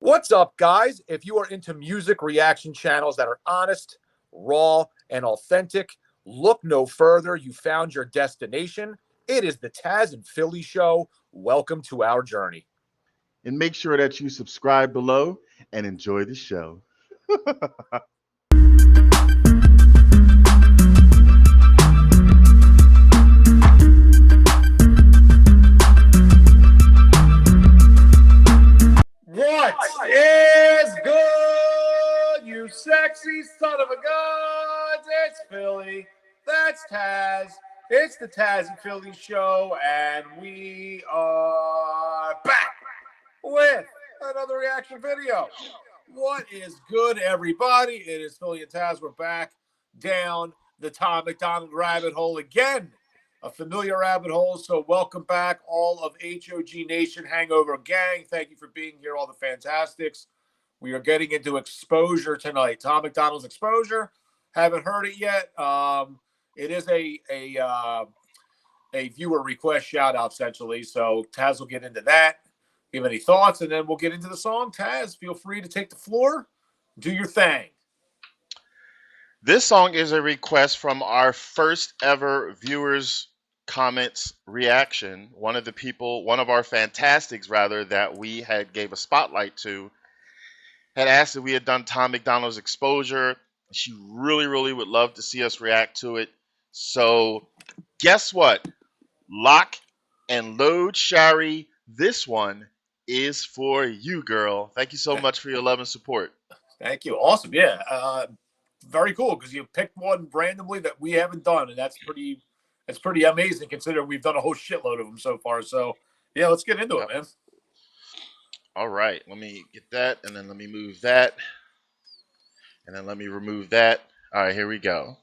What's up, guys? If you are into music reaction channels that are honest, raw, and authentic, look no further. You found your destination. It is the Tazzz and Philly Show. Welcome to our journey. And make sure that you subscribe below and enjoy the show. What is good, you sexy son of a gun? It's Philly. That's Tazzz. It's the Tazzz and Philly Show, and we are back with another reaction video. What is good, everybody? It is Philly and Tazzz. We're back down the Tom MacDonald rabbit hole again. A familiar rabbit hole. So welcome back, all of HOG Nation, Hangover Gang. Thank you for being here, all the Fantastics. We are getting into Exposure tonight. Tom MacDonald's Exposure. Haven't heard it yet. It is a viewer request shout out, essentially. So Tazzz will get into that. Give any thoughts, and then we'll get into the song. Tazzz, feel free to take the floor. Do your thing. This song is a request from our first ever viewers comments reaction. One of our Fantastics rather, that we had gave a spotlight to, had asked if we had done Tom MacDonald's Exposure. She really would love to see us react to it. So guess what? Lock and load, Shari. This one is for you, girl. Thank you so much for your love and support. Thank you. Awesome. Yeah. Very cool, because you picked one randomly that we haven't done, and that's pretty amazing considering we've done a whole shitload of them so far. So yeah, let's get into it, man. All right, let me get that, and then let me move that, and then let me remove that. All right, here we go.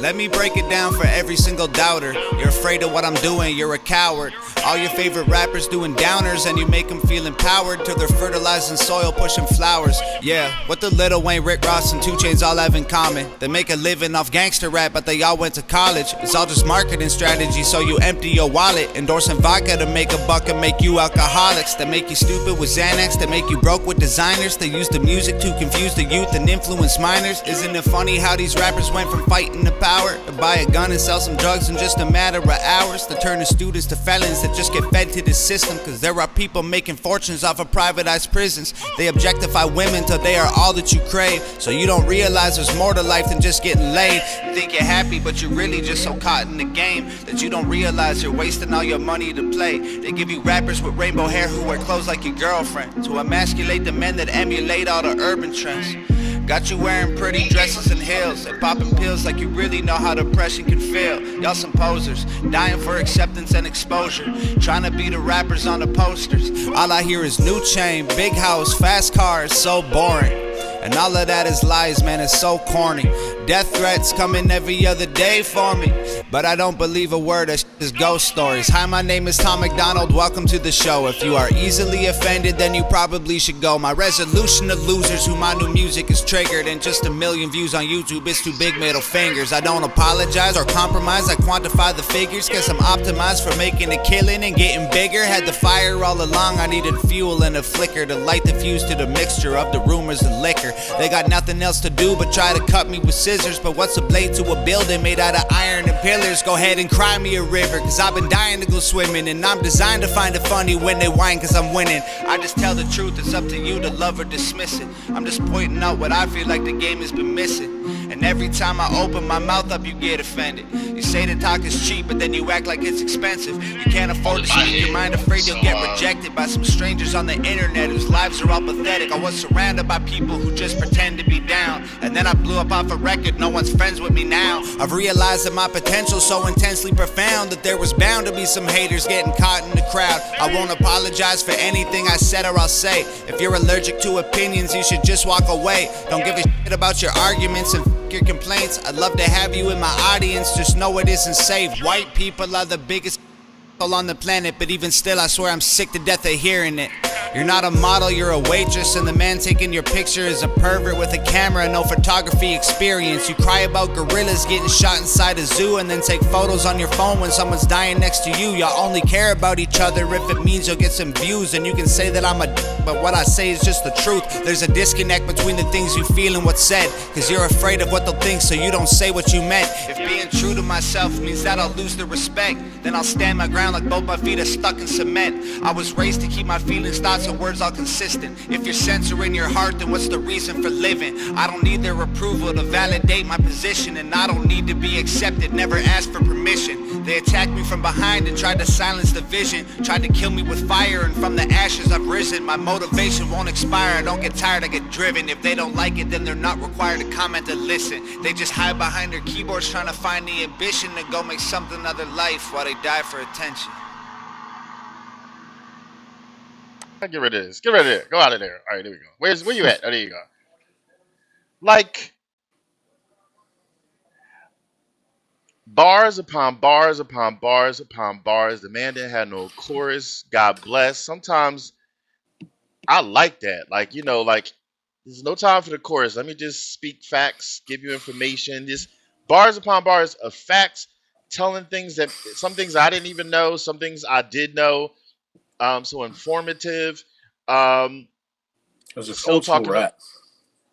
Let me break it down for every single doubter. You're afraid of what I'm doing, you're a coward. All your favorite rappers doing downers, and you make them feel empowered till they're fertilizing soil, pushing flowers. Yeah, what the Lil Wayne, Rick Ross, and 2 Chainz all have in common? They make a living off gangster rap, but they all went to college. It's all just marketing strategy, so you empty your wallet, endorsing vodka to make a buck and make you alcoholics. They make you stupid with Xanax, they make you broke with designers. They use the music to confuse the youth and influence minors. Isn't it funny how these rappers went from fighting the power to buy a gun and sell some drugs in just a matter of hours? To turn the students to felons that just get fed to the system, cause there are people making fortunes off of privatized prisons. They objectify women till they are all that you crave, so you don't realize there's more to life than just getting laid. You think you're happy, but you're really just so caught in the game that you don't realize you're wasting all your money to play. They give you rappers with rainbow hair who wear clothes like your girlfriend to emasculate the men that emulate all the urban trends. Got you wearing pretty dresses and heels and popping pills like you really know how depression can feel. Y'all some posers, dying for acceptance and exposure, trying to be the rappers on the posters. All I hear is new chain, big house, fast cars, so boring. And all of that is lies, man, it's so corny. Death threats coming every other day for me, but I don't believe a word of is ghost stories. Hi, my name is Tom MacDonald, welcome to the show. If you are easily offended, then you probably should go. My resolution to losers who my new music is triggered, and just 1 million views on YouTube is too big middle fingers. I don't apologize or compromise, I quantify the figures, cause I'm optimized for making a killing and getting bigger. Had the fire all along, I needed fuel and a flicker to light the fuse to the mixture of the rumors and liquor. They got nothing else to do but try to cut me with scissors, but what's a blade to a building made out of iron and pillars? Go ahead and cry me a river, cause I've been dying to go swimming, and I'm designed to find it funny when they whine cause I'm winning. I just tell the truth, it's up to you to love or dismiss it. I'm just pointing out what I feel like the game has been missing. And every time I open my mouth up, you get offended. You say the talk is cheap, but then you act like it's expensive. You can't afford to speak your mind, afraid you'll get rejected by some strangers on the internet whose lives are all pathetic. I was surrounded by people who just pretend to be down, and then I blew up off a record, no one's friends with me now. I've realized that my potential's so intensely profound that there was bound to be some haters getting caught in the crowd. I won't apologize for anything I said or I'll say. If you're allergic to opinions, you should just walk away. Don't give a shit about your arguments and your complaints. I'd love to have you in my audience, just know it isn't safe. White people are the biggest on the planet, but even still I swear I'm sick to death of hearing it. You're not a model, you're a waitress, and the man taking your picture is a pervert with a camera and no photography experience. You cry about gorillas getting shot inside a zoo and then take photos on your phone when someone's dying next to you. Y'all only care about each other if it means you'll get some views, and you can say that I'm a but what I say is just the truth. There's a disconnect between the things you feel and what's said, cause you're afraid of what they'll think, so you don't say what you meant. If being true to myself means that I'll lose the respect, then I'll stand my ground like both my feet are stuck in cement. I was raised to keep my feelings, thoughts, and words all consistent. If you're censoring your heart, then what's the reason for living? I don't need their approval to validate my position, and I don't need to be accepted, never ask for permission. They attacked me from behind and tried to silence the vision, tried to kill me with fire, and from the ashes I've risen. My motivation won't expire, I don't get tired, I get driven. If they don't like it, then they're not required to comment or listen. They just hide behind their keyboards trying to find the ambition to go make something of their life while they die for attention. Get rid of this. Get rid of it. Go out of there. All right, there we go. Where you at? Oh, there you go. Like, bars upon bars upon bars upon bars. The man didn't have no chorus. God bless. Sometimes I like that. Like, you know, like, there's no time for the chorus. Let me just speak facts, give you information. Just bars upon bars of facts, telling things that some things I didn't even know, some things I did know. So informative. It was just old school rap.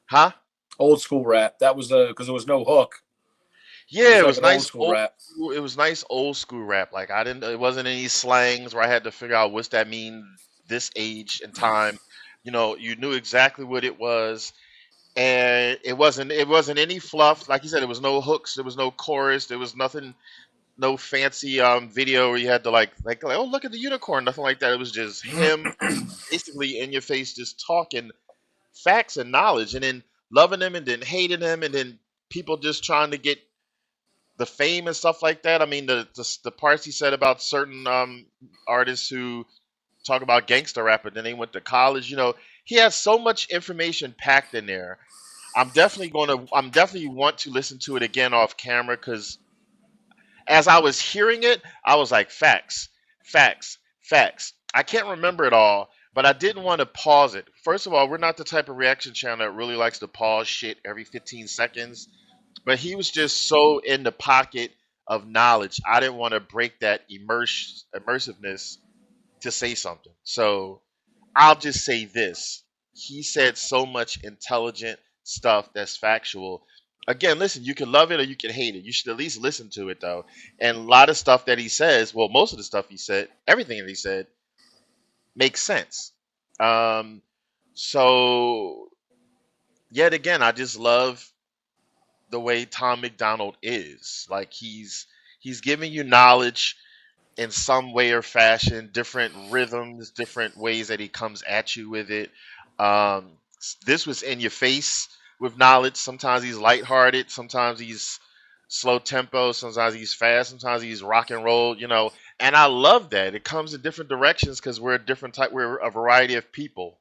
Huh? Old school rap. That was because there was no hook. Yeah, it was like nice old rap. It was nice old school rap. Like it wasn't any slangs where I had to figure out what's that mean this age and time. You know, you knew exactly what it was, and it wasn't any fluff. Like you said, there was no hooks, there was no chorus, there was nothing, no fancy video where you had to like oh, look at the unicorn, nothing like that. It was just him basically in your face just talking facts and knowledge, and then loving him and then hating him, and then people just trying to get the fame and stuff like that. I mean, the parts he said about certain artists who talk about gangster rap, and then they went to college. You know, he has so much information packed in there. I'm definitely want to listen to it again off camera, because as I was hearing it, I was like, facts, facts, facts. I can't remember it all, but I didn't want to pause it. First of all, we're not the type of reaction channel that really likes to pause shit every 15 seconds. But he was just so in the pocket of knowledge. I didn't want to break that immersiveness to say something. So I'll just say this. He said so much intelligent stuff that's factual. Again, listen, you can love it or you can hate it. You should at least listen to it, though. And a lot of stuff that he says, well, most of the stuff he said, everything that he said, makes sense. So, yet again, I just love the way Tom MacDonald is. Like, he's giving you knowledge in some way or fashion, different rhythms, different ways that he comes at you with it. This was in your face with knowledge. Sometimes he's lighthearted, sometimes he's slow tempo, sometimes he's fast, sometimes he's rock and roll, you know. And I love that. It comes in different directions because we're a variety of people.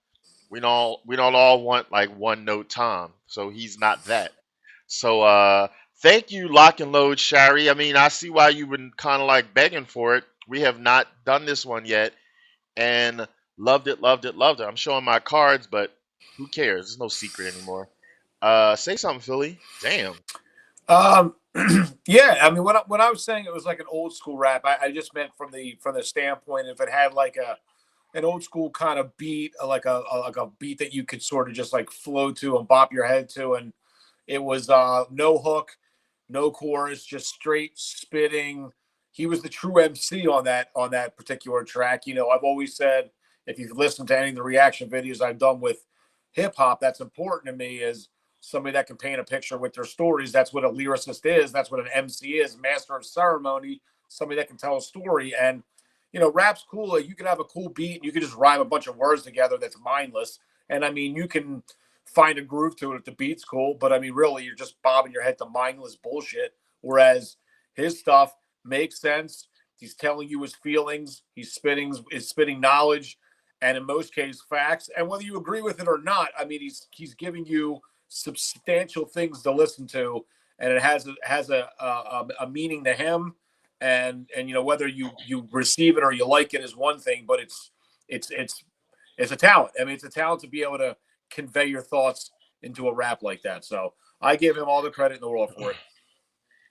We don't all want like one note Tom. So he's not that. So thank you, Lock and Load Shari. I mean, I see why you've been kind of like begging for it. We have not done this one yet, and loved it, loved it, loved it. I'm showing my cards, but who cares? There's no secret anymore. Say something, Philly. Damn. Yeah, I mean, when I was saying it was like an old school rap, I just meant from the standpoint if it had like an old school kind of beat, like a beat that you could sort of just like flow to and bop your head to, and it was no hook, no chorus, just straight spitting. He was the true MC on that particular track. You know, I've always said, if you've listened to any of the reaction videos I've done with hip hop, that's important to me, is somebody that can paint a picture with their stories. That's what a lyricist is. That's what an MC is, master of ceremony, somebody that can tell a story. And, you know, rap's cool. You can have a cool beat and you can just rhyme a bunch of words together that's mindless. And I mean, you can find a groove to it if the beat's cool, but I mean, really, you're just bobbing your head to mindless bullshit. Whereas his stuff makes sense. He's telling you his feelings. He's spitting knowledge, and in most cases, facts. And whether you agree with it or not, I mean, he's giving you substantial things to listen to, and it has a meaning to him. And you know, whether you receive it or you like it is one thing, but it's it's a talent. I mean, it's a talent to be able to convey your thoughts into a rap like that. So I give him all the credit in the world for it.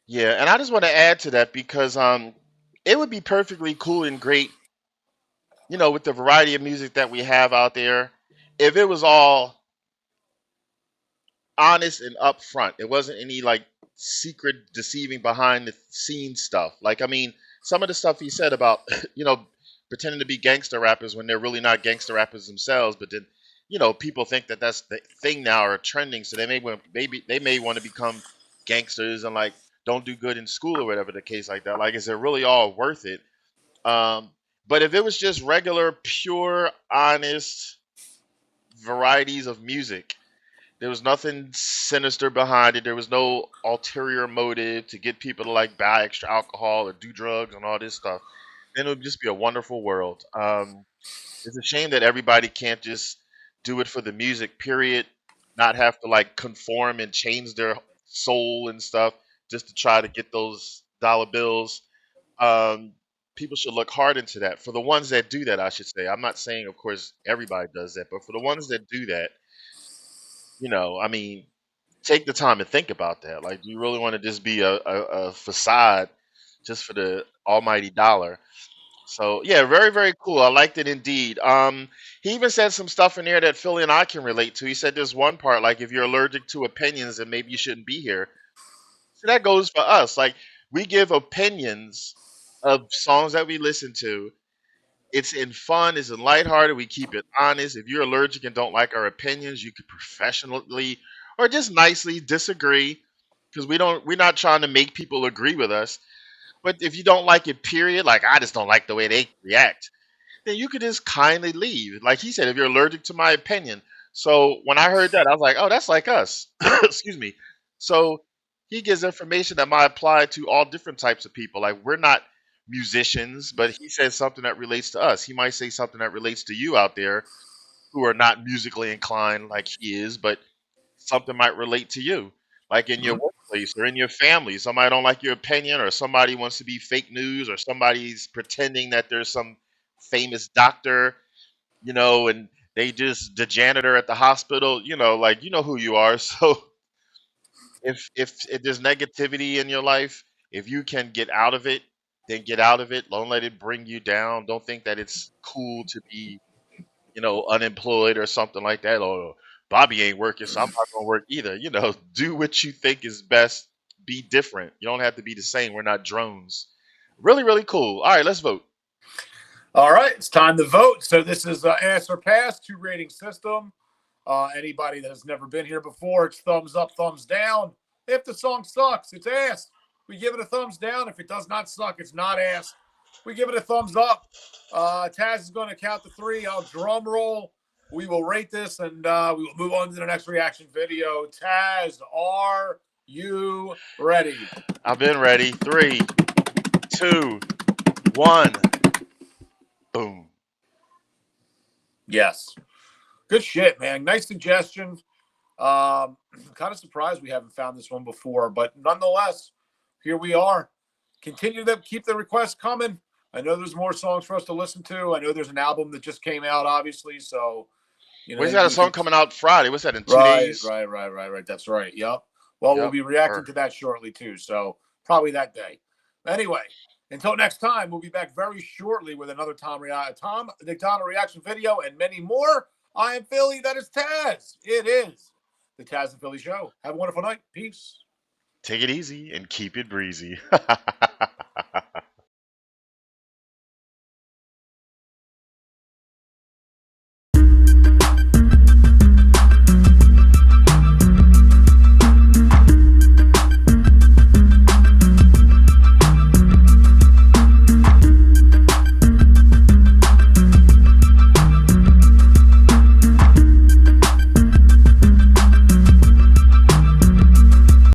Yeah, and I just want to add to that because it would be perfectly cool and great, with the variety of music that we have out there, if it was all honest and upfront. It wasn't any like secret deceiving behind the scenes stuff. Like, I mean, some of the stuff he said about, pretending to be gangster rappers when they're really not gangster rappers themselves, but then, people think that that's the thing now or trending, so maybe they may want to become gangsters and like don't do good in school or whatever the case like that. Like, is it really all worth it? But if it was just regular, pure, honest varieties of music, there was nothing sinister behind it. There was no ulterior motive to get people to like buy extra alcohol or do drugs and all this stuff. Then it would just be a wonderful world. It's a shame that everybody can't just do it for the music, period. Not have to like conform and change their soul and stuff just to try to get those dollar bills. Um, People should look hard into that. For the ones that do that, I should say. I'm not saying, of course, everybody does that, but for the ones that do that, I mean, take the time and think about that. Like, do you really want to just be a facade just for the almighty dollar? So yeah, very, very cool. I liked it indeed. He even said some stuff in there that Philly and I can relate to. He said there's one part like if you're allergic to opinions, then maybe you shouldn't be here. So that goes for us. Like we give opinions of songs that we listen to. It's in fun, it's in lighthearted. We keep it honest. If you're allergic and don't like our opinions, you could professionally or just nicely disagree because we're not trying to make people agree with us. But if you don't like it, period, like I just don't like the way they react, then you could just kindly leave. Like he said, if you're allergic to my opinion. So when I heard that, I was like, oh, that's like us. Excuse me. So he gives information that might apply to all different types of people. Like we're not musicians, but he says something that relates to us. He might say something that relates to you out there who are not musically inclined like he is, but something might relate to you. Like in your Mhm. workplace or in your family, somebody don't like your opinion, or somebody wants to be fake news, or somebody's pretending that there's some famous doctor, and they just the janitor at the hospital, like you know who you are. So if there's negativity in your life, if you can get out of it, then get out of it. Don't let it bring you down. Don't think that it's cool to be, unemployed or something like that. Or Bobby ain't working, so I'm not gonna work either. Do what you think is best. Be different. You don't have to be the same. We're not drones. Really, really cool. All right, let's vote. All right, it's time to vote. So this is ass or pass, 2 rating system. Anybody that has never been here before, it's thumbs up, thumbs down. If the song sucks, it's ass. We give it a thumbs down. If it does not suck, it's not ass. We give it a thumbs up. Tazzz is going to count to 3. I'll drum roll. We will rate this, and we will move on to the next reaction video. Tazzz, are you ready? I've been ready. 3, 2, 1. Boom. Yes. Good shit, man. Nice suggestion. Kind of surprised we haven't found this one before, but nonetheless, here we are. Continue to keep the requests coming. I know there's more songs for us to listen to. I know there's an album that just came out, obviously. So, Where's that a song coming out Friday? What's that in 2 days? Right. That's right. Yep. Well, we'll be reacting to that shortly too. So probably that day. Anyway, until next time, we'll be back very shortly with another Tom MacDonald reaction video and many more. I am Philly. That is Tazzz. It is the Tazzz and Philly Show. Have a wonderful night. Peace. Take it easy and keep it breezy.